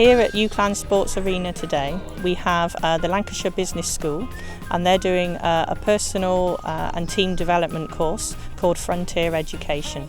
Here at UCLan Sports Arena today we have the Lancashire Business School, and they're doing a personal and team development course called Frontier Education.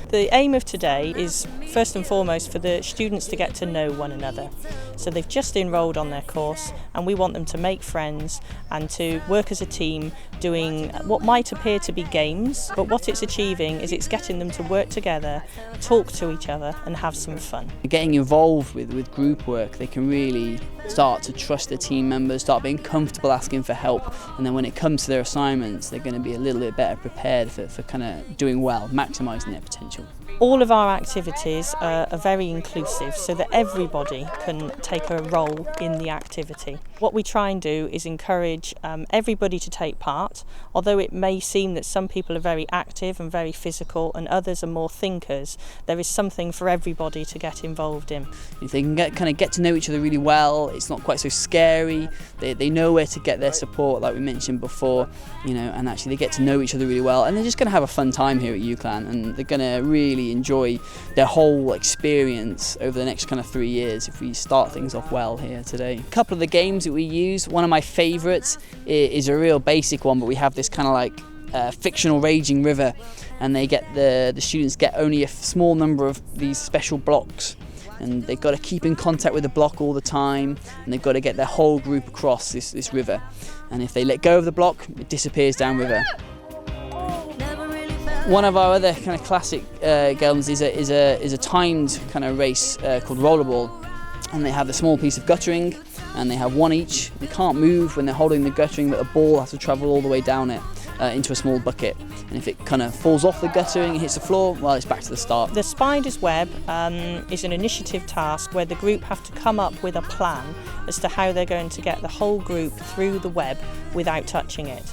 The aim of today is first and foremost for the students to get to know one another. So they've just enrolled on their course and we want them to make friends and to work as a team doing what might appear to be games, but what it's achieving is it's getting them to work together, talk to each other and have some fun. Getting involved with group work, they can really start to trust their team members, start being comfortable asking for help, and then when it comes to their assignments they're going to be a little bit better prepared for kind of doing well, maximising their potential. All of our activities are very inclusive so that everybody can take a role in the activity. What we try and do is encourage everybody to take part, although it may seem that some people are very active and very physical and others are more thinkers. There is something for everybody to get involved in. If they can get to know each other really well, it's not quite so scary, they know where to get their support like we mentioned before, and actually they get to know each other really well, and they're just going to have a fun time here at UCLan, and they're going to really enjoy their whole experience over the next kind of 3 years if we start things off well here today. A couple of the games that we use, one of my favourites is a real basic one, but we have this kind of like fictional raging river, and the students get only a small number of these special blocks, and they've got to keep in contact with the block all the time, and they've got to get their whole group across this river, and if they let go of the block it disappears downriver. One of our other kind of classic games is a timed kind of race called rollerball, and they have a small piece of guttering and they have one each. They can't move when they're holding the guttering, but the ball has to travel all the way down it into a small bucket, and if it kind of falls off the guttering and hits the floor, well, it's back to the start. The Spider's Web is an initiative task where the group have to come up with a plan as to how they're going to get the whole group through the web without touching it.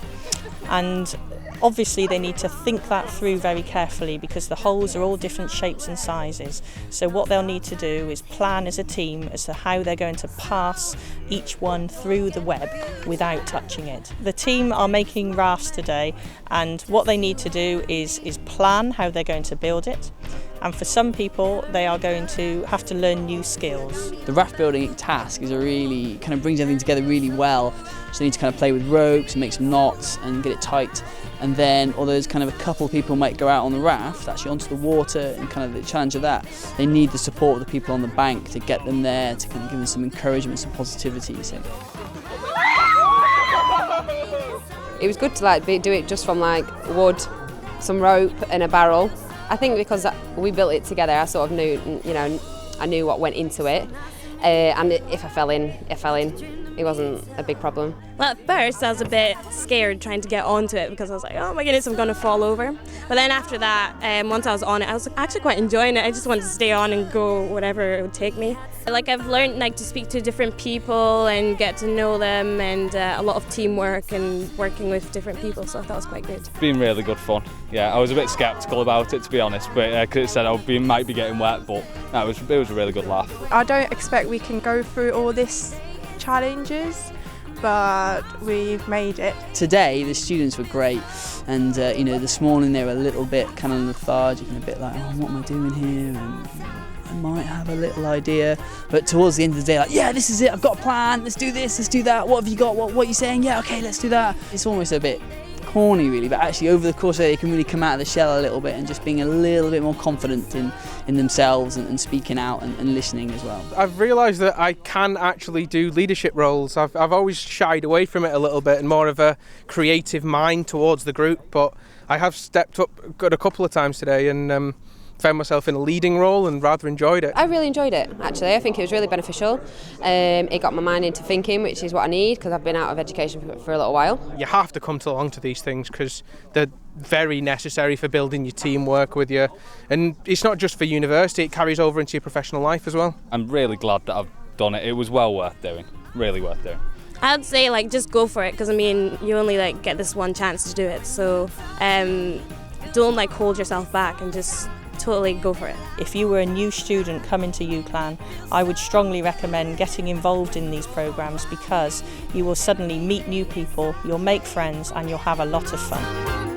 And obviously they need to think that through very carefully because the holes are all different shapes and sizes. So what they'll need to do is plan as a team as to how they're going to pass each one through the web without touching it. The team are making rafts today, and what they need to do is plan how they're going to build it. And for some people, they are going to have to learn new skills. The raft building task is kind of brings everything together really well. So they need to kind of play with ropes and make some knots and get it tight. And then, although there's kind of a couple of people might go out on the raft, actually onto the water, and kind of the challenge of that, they need the support of the people on the bank to get them there, to kind of give them some encouragement, some positivity. So. It was good to do it just from wood, some rope and a barrel. I think because we built it together, I sort of knew, I knew what went into it, and if I fell in, I fell in. It wasn't a big problem. Well, at first I was a bit scared trying to get onto it because I was like, oh my goodness, I'm going to fall over. But then after that, once I was on it, I was actually quite enjoying it. I just wanted to stay on and go whatever it would take me. I've learned to speak to different people and get to know them, and a lot of teamwork and working with different people, so I thought it was quite good. It's been really good fun. Yeah, I was a bit sceptical about it, to be honest, but because it said I might be getting wet, but no, it was a really good laugh. I don't expect we can go through all this challenges, but we've made it. Today the students were great, and this morning they were a little bit kind of lethargic and a bit like, oh, what am I doing here? And I might have a little idea, but towards the end of the day, yeah, this is it, I've got a plan, let's do this, let's do that, what have you got, what are you saying, yeah, okay, let's do that. It's almost a bit corny really, but actually over the course of it they can really come out of the shell a little bit and just being a little bit more confident in themselves and speaking out and listening as well. I've realised that I can actually do leadership roles. I've always shied away from it a little bit and more of a creative mind towards the group, but I have stepped up a couple of times today and found myself in a leading role and rather enjoyed it. I really enjoyed it, actually. I think it was really beneficial. It got my mind into thinking, which is what I need because I've been out of education for a little while. You have to come along to these things because they're very necessary for building your teamwork with you, and it's not just for university, it carries over into your professional life as well. I'm really glad that I've done it. It was well worth doing, really worth doing. I'd say just go for it because you only get this one chance to do it, so don't hold yourself back and just totally go for it. If you were a new student coming to UCLan, I would strongly recommend getting involved in these programs because you will suddenly meet new people, you'll make friends and you'll have a lot of fun.